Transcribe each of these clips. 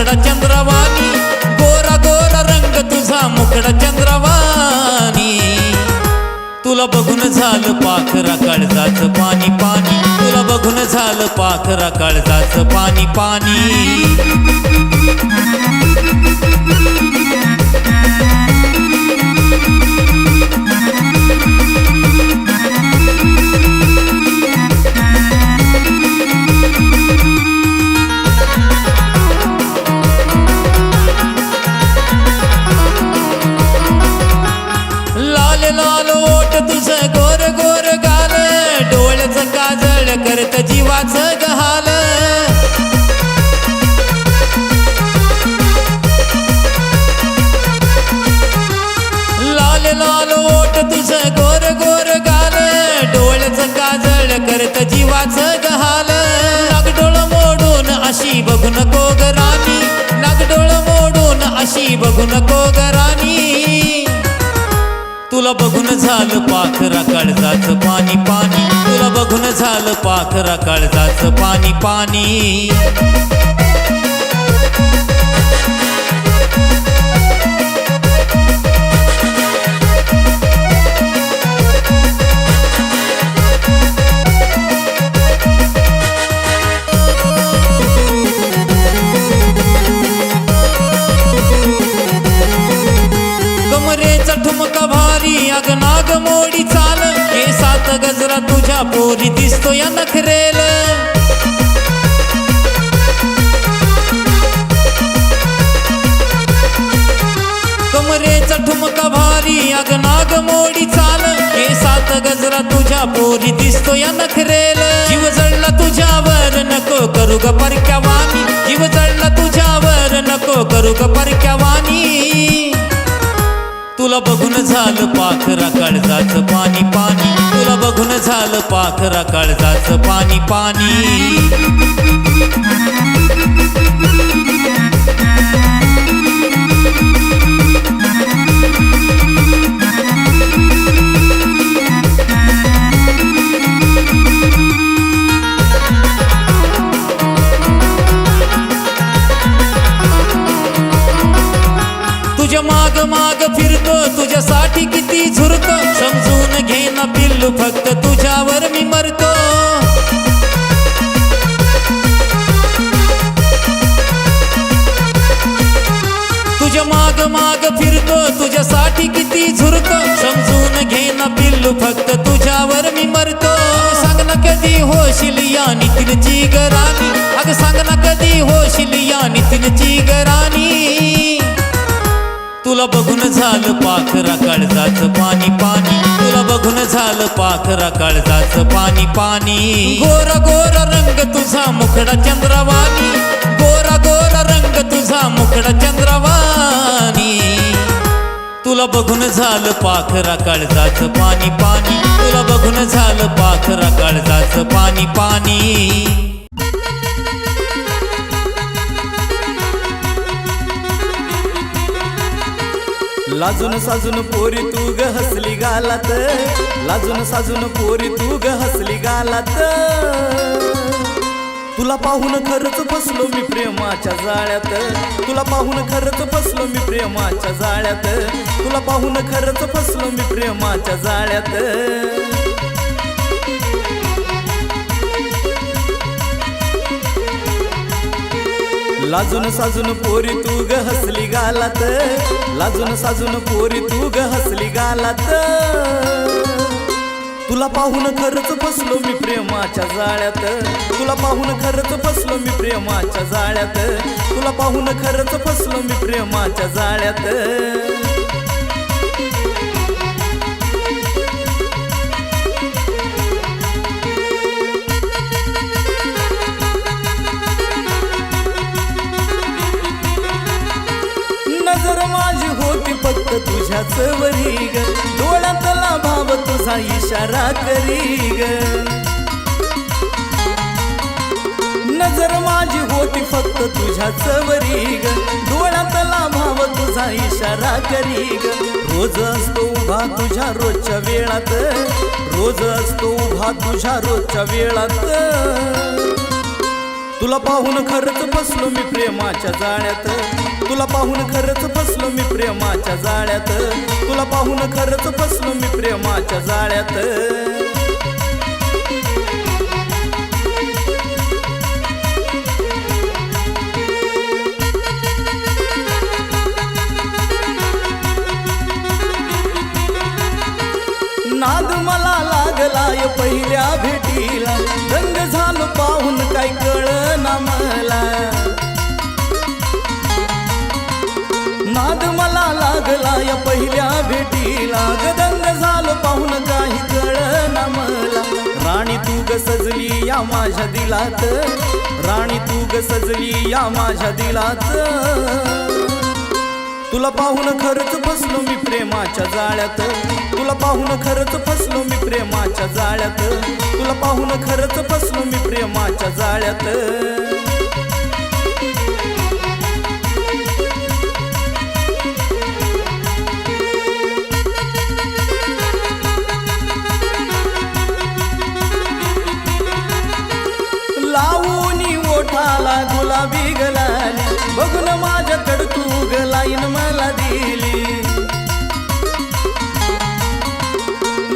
मुखडा चंद्रवाणी, गोरा गोरा रंग तुझा मुखडा चंद्रवाणी. तुला बघून झालं पाखरा काळजाचं पाणी पाणी, तुला बघून झालं पाखरा काळजाचं पाणी पाणी. लाल लाल ओठ तुझं गोर गोर गाल, डोळ्याचं काजळ करत जीवाचं गहाल. लाल लाल ओठ तुझं गोर गोर गाल, डोळ्याचं काजळ करत जीवाचं गहाल. नागडोळ मोडून अशी बघू नको ग राणी, नागडोळ मोडून अशी बघू नको ग राणी. तुला बघून झालं पाखरा काळजाचं पाणी पाणी, तुला बघून झालं पाखरा काळजाचं पाणी पाणी. कमरेचा ठुमका भारी अग नाग मोडी चाल, केसात गजरा तुझ्या पोरी दिसतो या नखरेल. कमरेचा ठुमका भारी अग नाग मोडी चाल, केसात गजरा तुझ्या पोरी दिसतो या नखरेल. जीव जळला तुझ्यावर नको करू ग परक्या वाणी, जीव जळला तुझ्यावर नको करू ग परक्या वाणी. तुला बघून झालं पाखरा काळजाचं पाणी पाणी, तुला बघून झालं पाखरा काळजाचं पाणी पाणी. तुझ्या माग माग फिरतो तुझ्यासाठी किती झुरतो, समजून घे ना पिल्लू फक्त तुझ्यावर मी मरतो. तुझ्या माग माग फिरतो तुझ्यासाठी किती झुरतो, समजून घे ना पिल्लू फक्त तुझ्यावर मी मरतो. सांग ना कधी होशील या नितीनची ग राणी, अग सांग ना कधी होशील या नितीनची ग राणी. तुला बघून झालं पाखरा काळजाचं पाणी पाणी, तुला बघून झालं पाखरा काळजाचं पाणी पाणी. गोरा गोरा रंग तुझा मुखडा चंद्रवाणी, गोरा गोरा रंग तुझा मुखडा चंद्रवाणी. तुला बघून झालं पाखरा काळजाचं पाणी पाणी, तुला बघून झालं पाखरा काळजाचं पाणी पाणी. लाजून साजून पोरी तू ग हसली गालात, लाजून साजून पोरी तू ग हसली गालात. तुला पाहून खरंच फसलो मी प्रेमाच्या जाळ्यात, तुला पाहून खरंच फसलो मी प्रेमाच्या जाळ्यात, तुला पाहून खरंच फसलो मी प्रेमाच्या जाळ्यात. लाजून साजून पोरी तू ग हसली गालात, लाजून साजून पोरी तू ग हसली गालात. तुला पाहून खरंच फसलो मी प्रेमाच्या जाळ्यात, तुला पाहून खरंच फसलो मी प्रेमाच्या जाळ्यात, तुला पाहून खरंच फसलो मी प्रेमाच्या जाळ्यात. नजर माझी होती फक्त तुझ्याच वरी ग, डोळ्यातला भाव तुझा इशारा करी ग. नजर माझी होती फक्त तुझ्याच वरी ग, डोळ्यातला भाव तुझा इशारा करी ग. रोज असतो उभा तुझ्या रोजच्या वेळात, रोज असतो उभा तुझ्या रोजच्या वेळात. तुला पाहून खरंच फसलो मी प्रेमाच्या जाळ्यात, तुला पाहून खरंच फसलो मी प्रेमाच्या जाळ्यात, तुला पाहून खरंच फसलो मी प्रेमाच्या जाळ्यात. नाद मला लागलाय पहिल्या भेटीला, रंग झालो पाहून काय कळना मला. नाद मला लागलाय पहिल्या भेटीला, गदंग झालो पाहून काही कळना मला. राणी तू ग सजली या माझ्या दिलात, राणी तू ग सजली या माझ्या दिलात. तुला पाहून खरंच फसलो मी प्रेमाच्या जाळ्यात, तुला पाहून खरंच फसलो मी प्रेमाच्या जाळ्यात, तुला पाहून खरंच फसलो मी प्रेमाच्या जाळ्यात. लावूनी ओठाला गुलाबी गलाली, बघून माझ्याकडं तू ग लाईन मला दिली.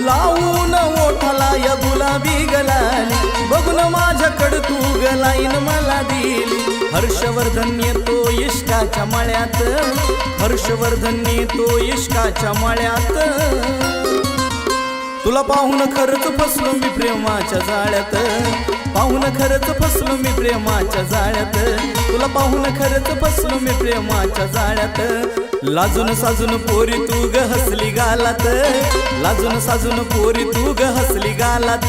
लावून ओठाला या गुलाबी गलाली, बघून माझ्याकडं तू ग लाईन मला दिली. हर्षवर्धन येतो इश्काच्या मळ्यात, हर्षवर्धन येतो इश्काच्या मळ्यात. तुला पाहून खरंच फसलो मी प्रेमाच्या जाळ्यात, पाहून खरंच फसलो मी प्रेमाच्या जाळ्यात, तुला पाहून खरंच फसलो मी प्रेमाच्या जाळ्यात. लाजून साजून पोरी तू ग हसली गालात, लाजून साजून पोरी तू ग हसली गालात.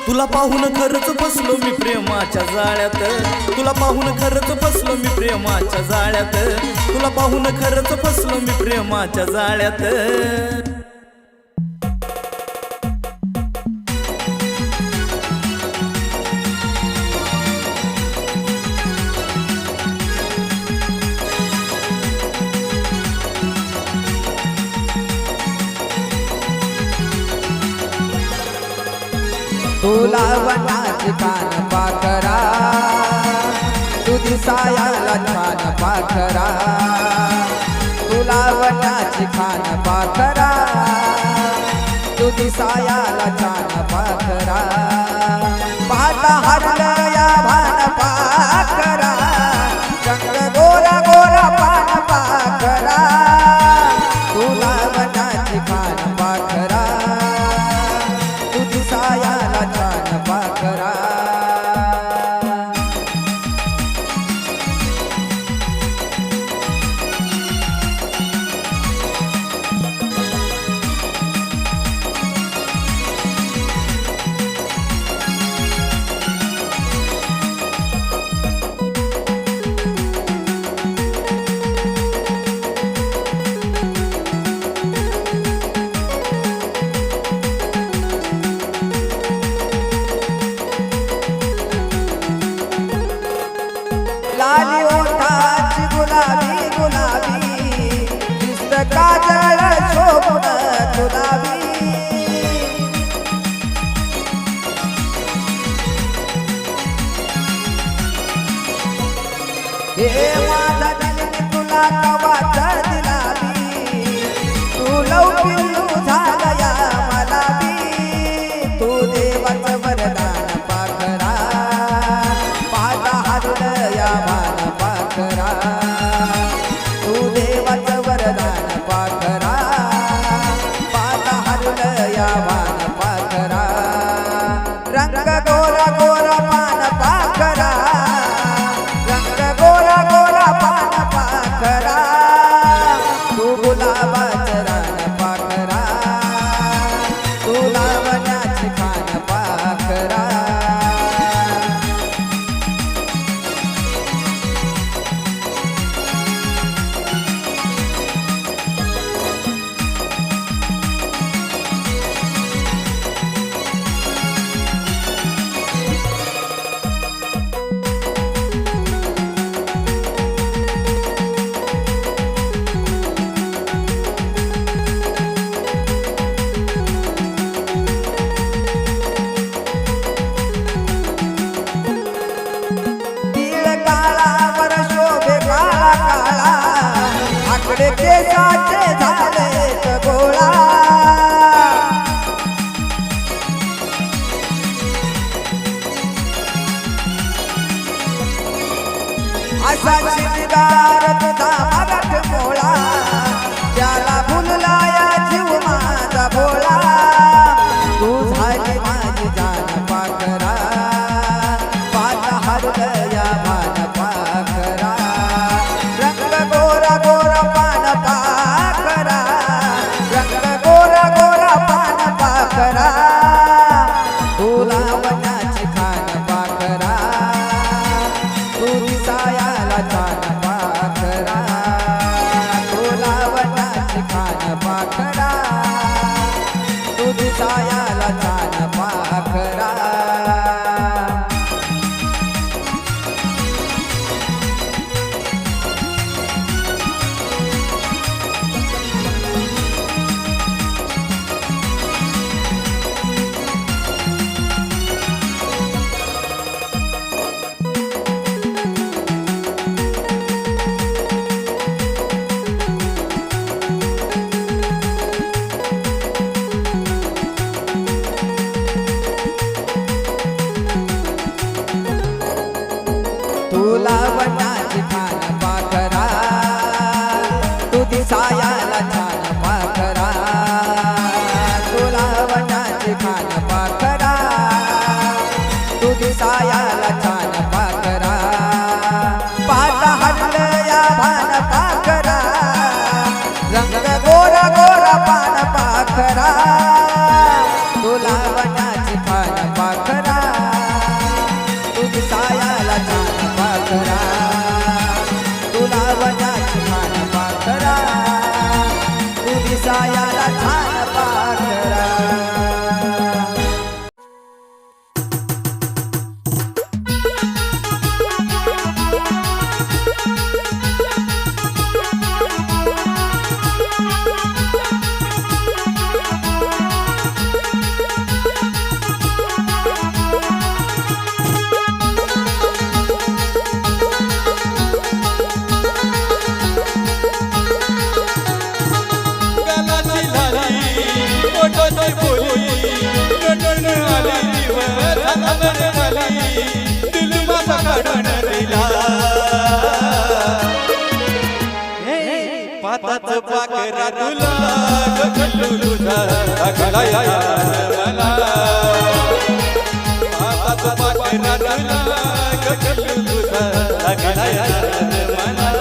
तुला पाहून खरंच फसलो मी प्रेमाच्या जाळ्यात, तुला पाहून खरंच फसलो मी प्रेमाच्या जाळ्यात, तुला पाहून खरंच फसलो मी प्रेमाच्या जाळ्यात. तुला वनाची कान पाखरा, तू दिसायाला छान पाखरा. तुला वनाची कान पाखरा, तू दिसायाला छान पाखरा. पाहता हरलं या भान पाखरा, रंग गोरा गोरा पान पाखरा. तुला वनाची कान पाखरा, तू दिसायाला छान पाखरा. रंग गोरा गोरा पान पाखरा तुला वनाची खान पाखरा तू दिसायाला छान पाखरा तुला वनाची खान पाखरा तू दिसायाला छान पाखरा पाताच पाकरा तुला गगलू तुझा अगला या मला पाताच पाकरा तुला गगलू तुझा अगला या मला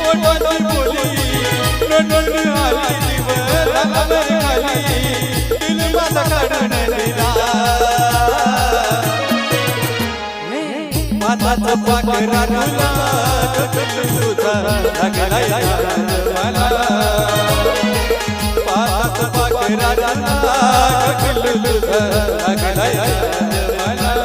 ओटाची बोली रडण आली दिवस खाली दिल माझा काढून दिला माताचा पाकरा तुला गगलू तुझा अगला या मला पाताचा पाकरा तुला गगलू तुझा अगला या मला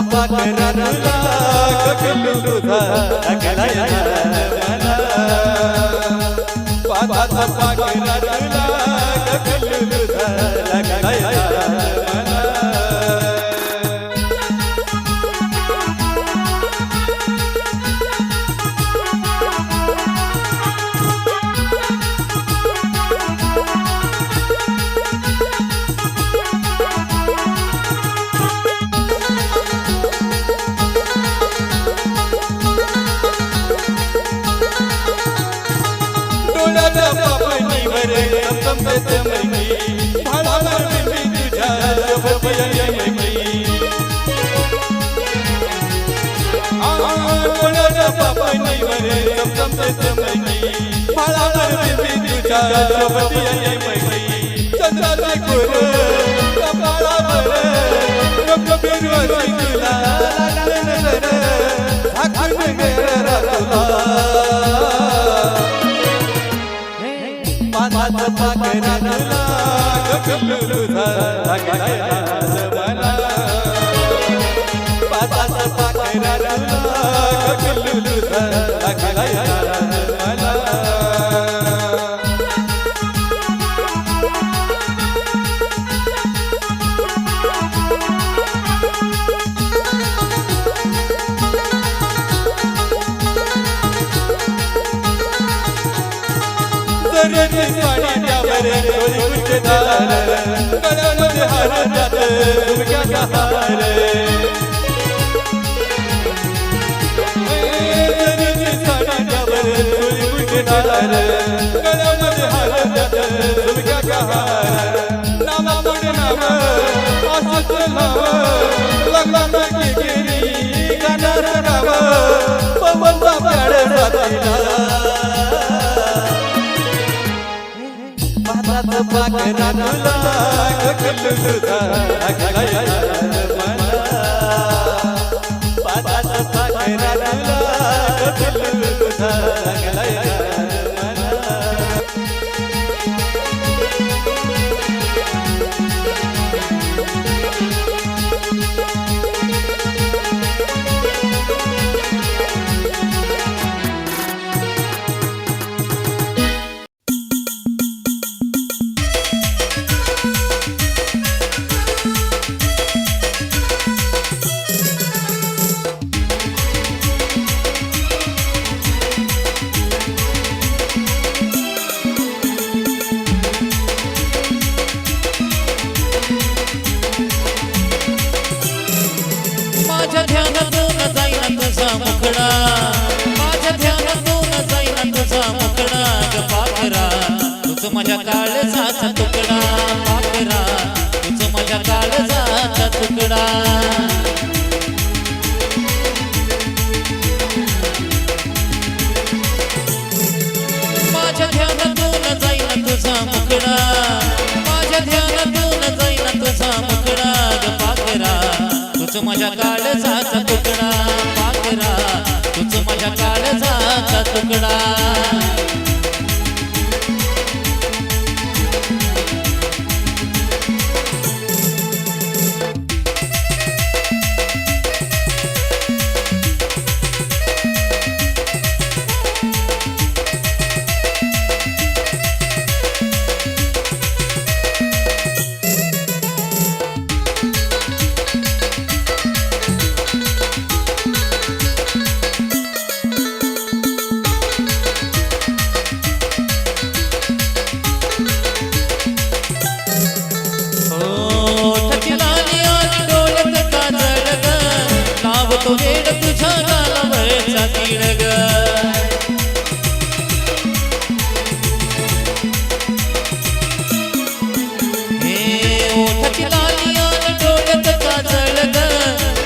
पाकरा तुला गगलू तुझा अगला या मला पाताचा पाकरा तुला गगलू तुझा अगला या मला पाकरा तुला गगलू तुझा अगला या मला पाताचा पाकरा तुला गगलू तुझा अगला या मला गळ्यामध्ये हार जात झुमक्याचा हार गळ्यामध्ये हार जात झुमक्याचा हार नामापुढे नाम असंच नाव लग्नाला केली गाणार गाव पवनचा प्याड साथीला पाखरा तुला गगल तुझा लागलाय मला पाटाचा पाखरा तुला गगल तुझा लागलाय मला माझ्या ध्यानातून जाईना तुझा मुखडा माझ्या ध्यानातून जाईना तुझा मुखडा ग पाखरा तुझ माझ्या काळजाचा तुकडा पाखरा तुझ माझ्या काळजाचा तुकडा माझ्या ध्यानातून जाईना तुझा मुखडा माझ्या ध्यानातून जाईना तुझा मुखडा ग पाखरा तुझ माझ्या काळजाचा तुकडा पाखरा तुझ माझ्या काळजाचा तुकडा तो वेड तुझ्या गालावरचा तीळ ग हे ओठाची लाली आणि डोळ्यात काजळ ग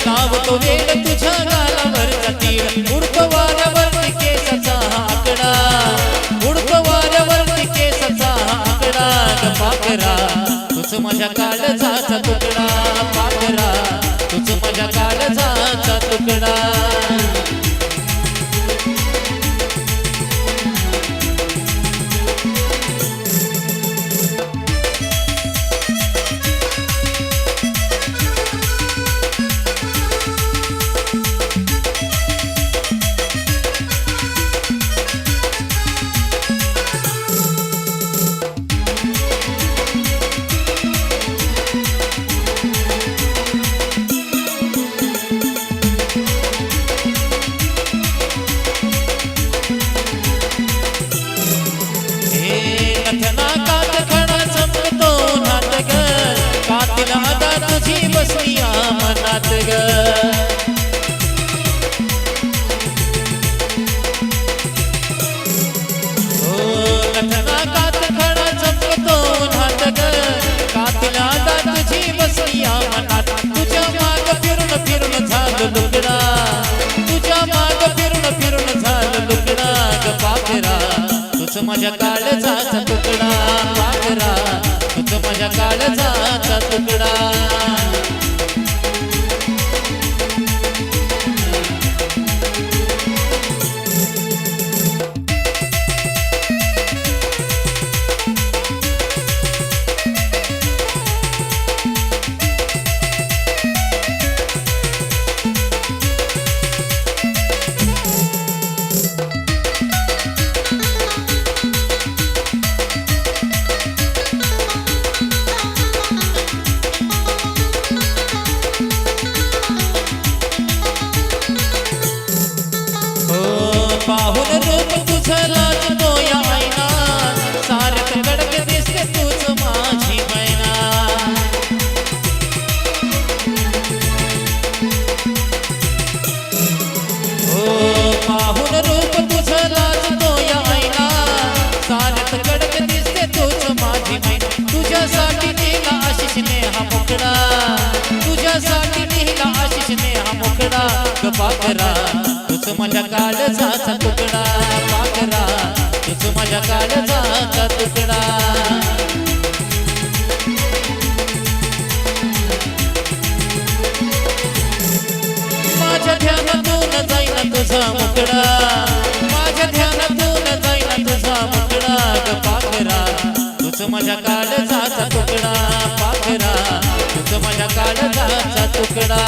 नाव तो वेड तुझ्या गालावरचा तीळ उडत वाऱ्यावरती केसाचा आकडा उडत वाऱ्यावरती केसाचा आकडा ग पाखरा तुझ माझ्या काळजाचा तुकडा पाखरा तुझ माझ्या काळजाचा तुकडा तुझी बसनिया मनात ग हो लठना कात खडा चमकतो उन्हात ग कातिला तुझी बसनिया मनात तुझ्या माग फिरून फिरून झालं लुगडा तुझ्या माग फिरून फिरून झालं लुगडा ग पाखरा तुझ माझ्या काळजाचा तुकडा पाखरा तुझ माझ्या काळजाचा तुकडा पाहुन रूप तुझं लाजतो या आईना सारख कडक दिसते तूच माझी मैना हो पाहुन रूप तुझं लाजतो या आईना सारख कडक दिसते तूच माझी मैना तुझ्यासाठी नेला आशिष नेहा मुकडा तुझ्यासाठी नेला आशिष नेहा मुकडा ग पाखरा तुझ माझ्या काळजाचा तुकडा पाखरा तुझ माझ्या काळजाचा तुकडा माझ्या काळजाचा तुकडा पाखरा, तूच माझ्या काळजाचा तुकडा.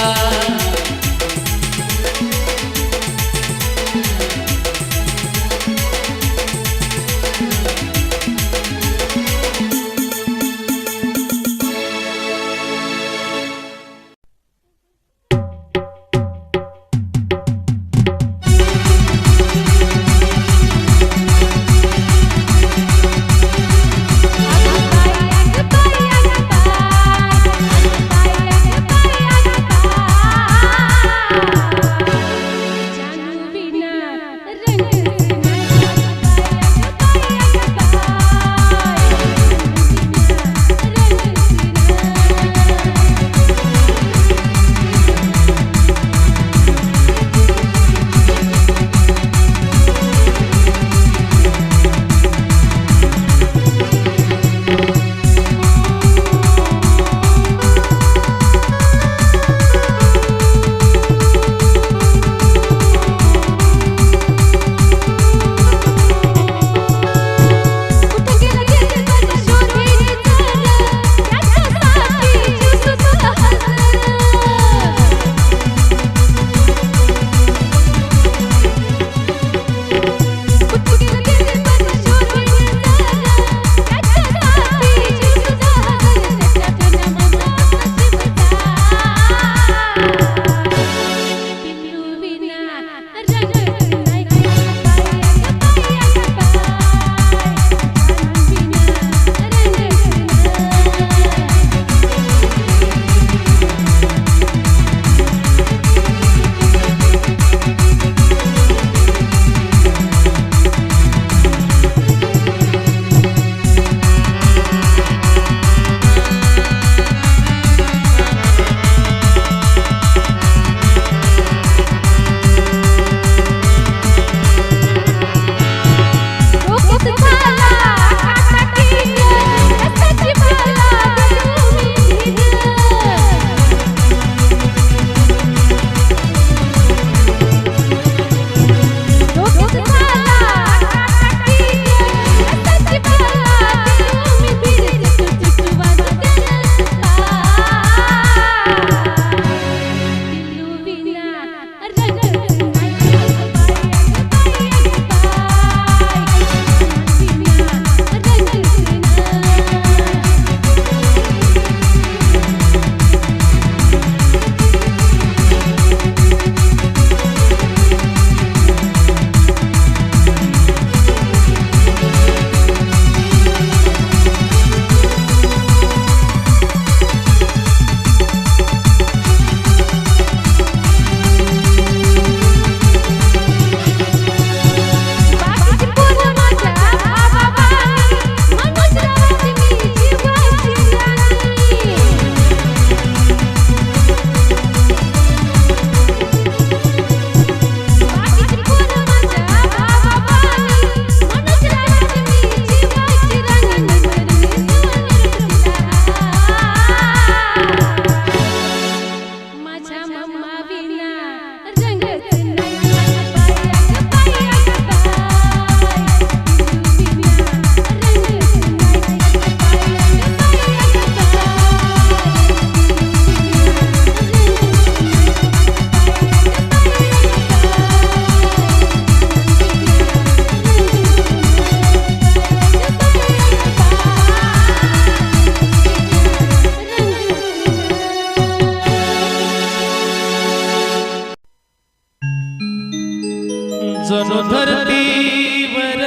जणू धरतीवर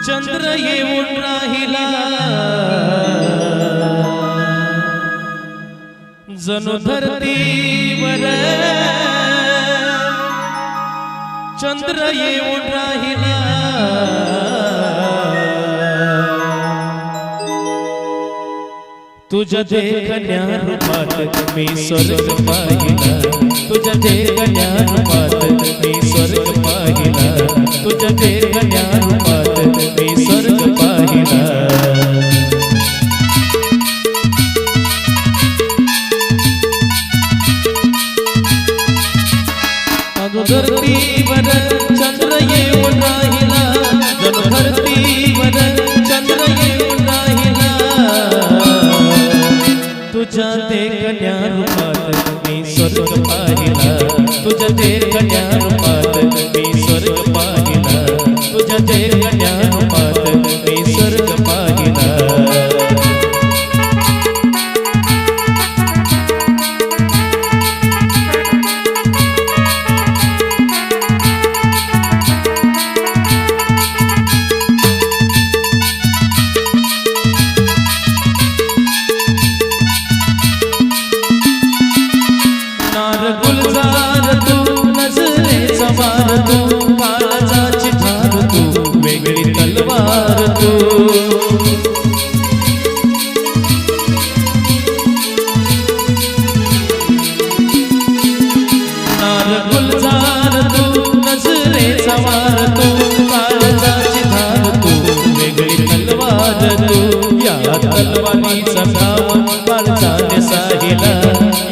चंद्र येऊन राहिला, जणू धरतीवर चंद्र येऊन राहिला, तुझ्या देखण्या रूपात मी स्वर्ग पाहिला, तुझ्या देखण्या रूपात मी स्वर्ग पाहिला, तुझ्या देखण्या रूपात मी स्वर्ग पाहिला. अजून धरतीवर चंद्र येऊन राहिला, जणू धरतीवर तलवारीचा घाव काळजाने साहिला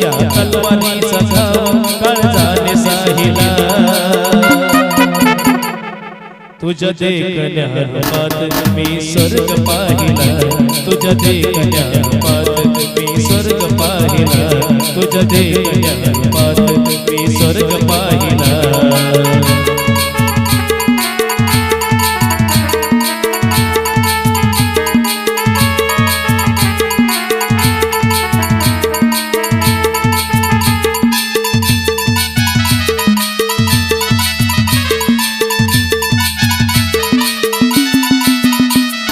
या तलवारीचा घाव काळजाने साहिला तुझ्या देखण्या रूपात मी स्वर्ग पाहिला तुझ्या देखण्या रूपात मी स्वर्ग पाहिला तुझ्या देखण्या रूपात मी स्वर्ग पाहिला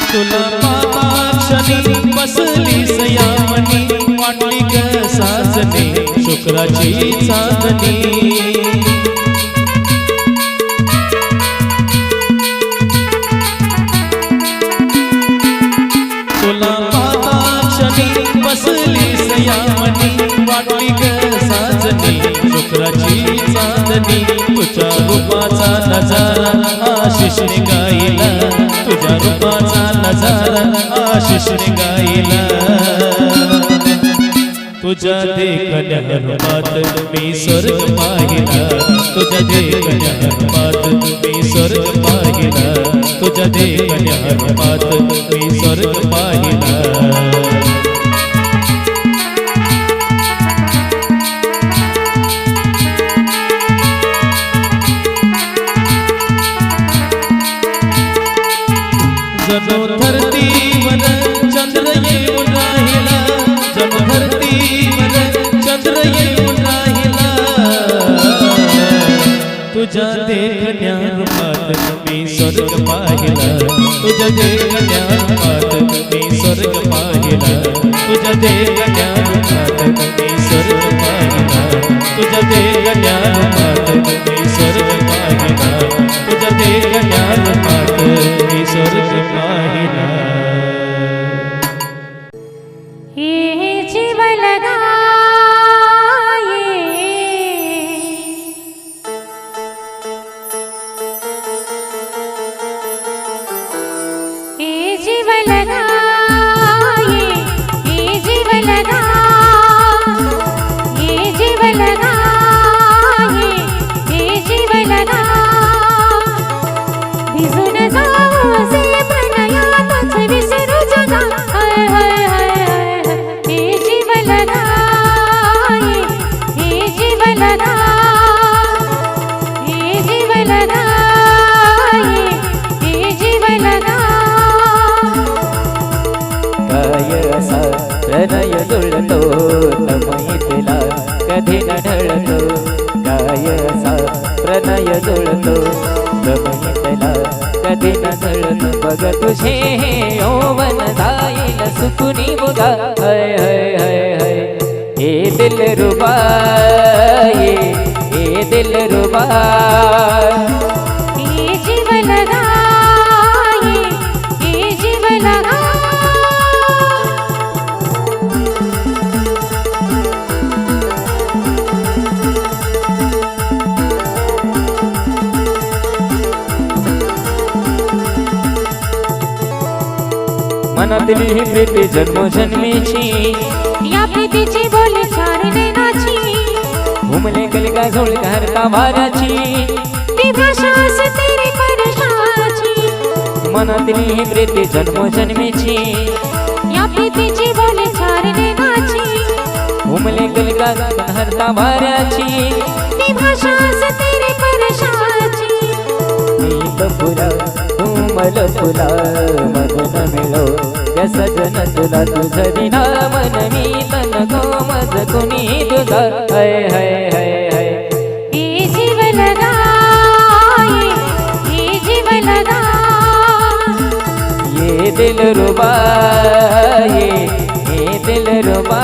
तुला पापाक्षणी बसली सयामणी वाटली ग साजनी शुक्राची चांदणी तुला पापाक्षणी बसली सयामणी वाटली ग साजनी शुक्राची चांदणी तुझ्या रूपाचा नजारा आशिषने गायला तुझ्या रूपाचा नजारा आशिषने गायला तुझ्या देखण्या रूपात मी स्वर्ग पाहिला तुझ्या देखण्या रूपात मी स्वर्ग पाहिला तुझ्या देखण्या रूपात मी स्वर्ग पाहिला जणू धरतीवर चंद्र येऊन राहिला जणू धरतीवर चंद्र येऊन राहिला तुझ्या देखण्या रूपात मी स्वर्ग पाहिला तुझ्या देखण्या रूपात मी स्वर्ग पाहिला तुझ्या देखण्या रूपात मी स्वर्ग पाहिला तुझ्या देखण्या रूपात मी स्वर्ग पाहिला तुझ्या देखण्या रूपात मी स्वर्ग पाहिला हे जीवन हे जीवन हे जीवन हे जीवन हे जीवन भिजून जाऊ से प्रणयातच विसरू जगा हाय हाय हाय हाय हे जीवन हे जीवन हे जीवन हे जीवन काय असा प्रणय जुळतो तमईतला कधी न ढळतो काय असा प्रणय जुळतो तमईतला कधी न ढळतो बघ तुझे हे यौवन जाईल सुकुनी बघा हाय हाय हाय हाय हे दिल रुबा हे दिल रुबा हे जीवन हे जीवन मनातली ही प्रीती जन्मोजन्मीची या प्रीतीची बोली चार नैनाची घुमले कलिका झोळ घरता वाऱ्याची ती भाषा असते रे परशाची मनातली ही प्रीती जन्मोजन्मीची या प्रीतीची बोली चार नैनाची घुमले कलिका घरता वाऱ्याची ती भाषा असते रे परशाची मीत फुला तुमल फुला मगन मिळो या सजन तुला तुझ विना मन मी तन गोमज कुणी तुझा हाय हाय हाय हाय हे जीवन हे जीवन ये दिल रुबा ये दिल रुबा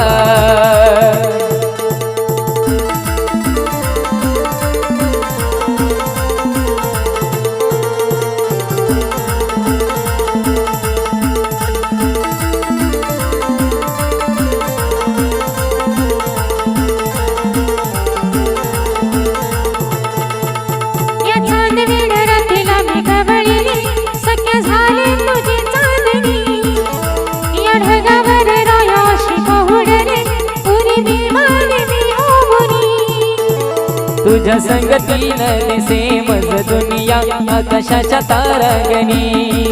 या चांदणीड रात्रीला मी गवळली सख्या झाले तुझी चांदणी या ढगावर संगतीन दिसे मज दुनिया आकाशाच्या तारांगणी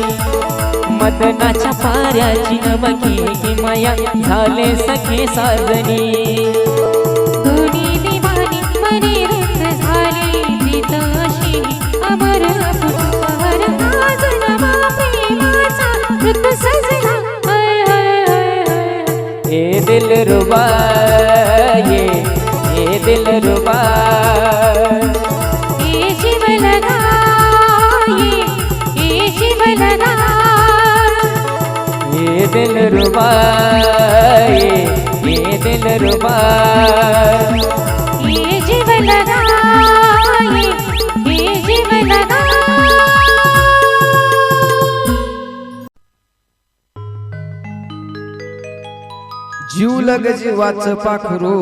मदनाच्या पाऱ्याची नमकी किमया झाले सखे साजनी दोन्ही दिवाणी मनी रक्त झाली प्रीत अशी अमर अपुर आज नवा प्रेमाचा ऋत सजला हाय हाय हाय हाय ए दिलरुबा ये दिलरुबा ये जीव लगा ये जीव लगा ये दिलरुबा ये दिलरुबा ये जीव लगा ये जीव लगा जीवलग जीवाचं पाखरू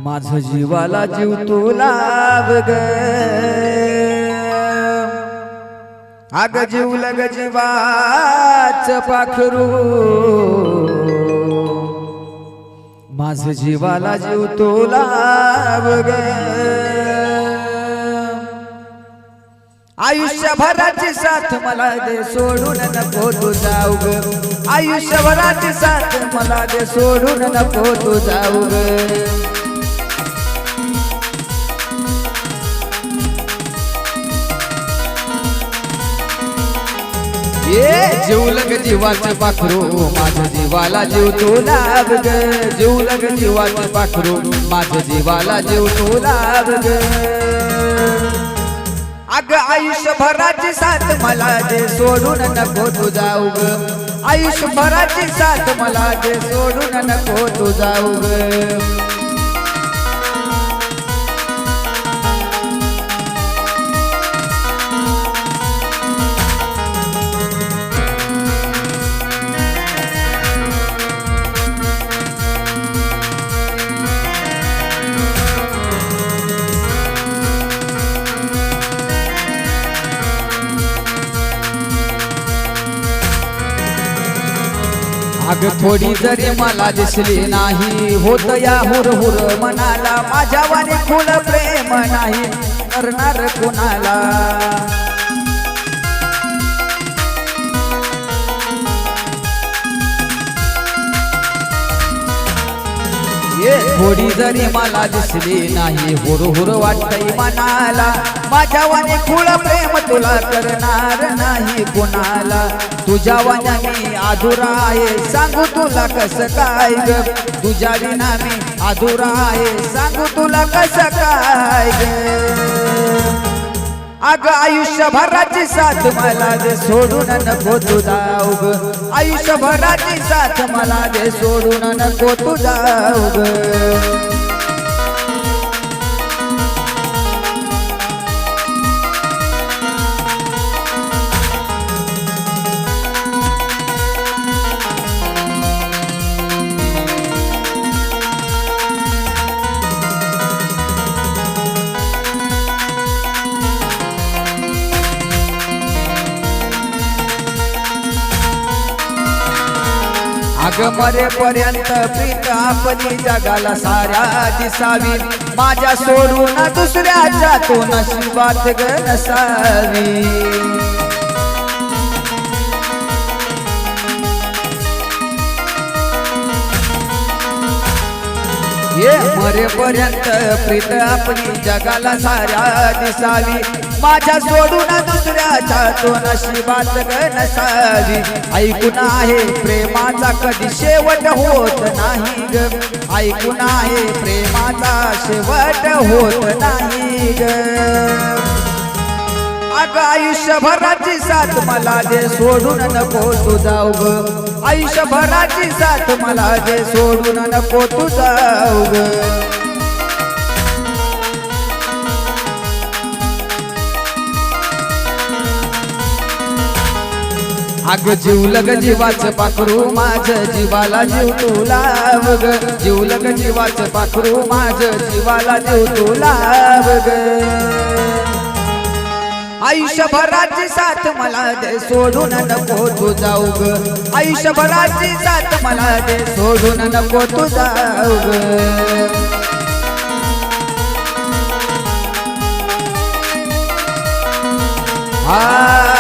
माझ जीवाला जीव तुला ग अग जीवलग जीवाचं पाखरू माझ जीवाला जीव तुला ग आयुष्यभराची साथ मला दे सोडून नको तू जाऊ ग आयुष्यभराची साथ मला दे सोडून नको तू जाऊ ग ये जीवलग जीवाचं पाखरू माझ्या जीवाला जीव तू लाभ ग जीवलग जीवाचं पाखरू माझ्या जीवाला जीव तू लाभ ग अग आयुष्यभराची साथ मला दे सोडून नको तू जाऊ ग आयुष्यभराची साथ मला दे सोडून नको तू जाऊ ग अग थोडी जरी मला दिसली नाही होत या हुर हुर मनाला माझ्या वाणी खुल प्रेम नाही करणार कुणाला ये थोडी जरी मला दिसली नाही हुर हुर वाटतय मनाला माझ्या वाणी खुळ प्रेम तुला करणार नाही कुणाला तुझ्या वाण्या मी अधुरा आहे सांगू तुला कसं काय ग तुझ्या विना मी अधुरा आहे सांगू तुला कसं काय ग अग आयुष्यभराची साथ मला दे सोडून नको तू जाऊ ग आयुष्यभराची साथ मला दे सोडून नको तू जाऊ ग अग मरेपर्यंत प्रीत आपली जगाला साऱ्या दिसावी माझ्या सोडून दुसऱ्याच्या तो नशिबात ग नसावी ये मरेपर्यंत प्रीत आपली जगाला साऱ्या दिसावी माझ्या सोडून दुसऱ्याच्या तो नशिबात ग नसावी ऐकून आहे प्रेमाचा कधी शेवट होत नाही ग ऐकून आहे प्रेमाचा शेवट होत नाही ग अग आयुष्यभराची साथ मला दे सोडून नको तू जाऊ ग आयुष्यभराची साथ मला दे सोडून नको तू जाऊ ग अग जीवलग जीवाचं पाखरू माझं जीवाला जीव तू लाव ग जीवलग जीवाचं पाखरू माझं जीवाला जीव तू लाव ग आयुष्यभराची साथ मला दे सोडून नको तू जाऊ ग आयुष्यभराची साथ मला दे सोडून नको तू जाऊ ग हा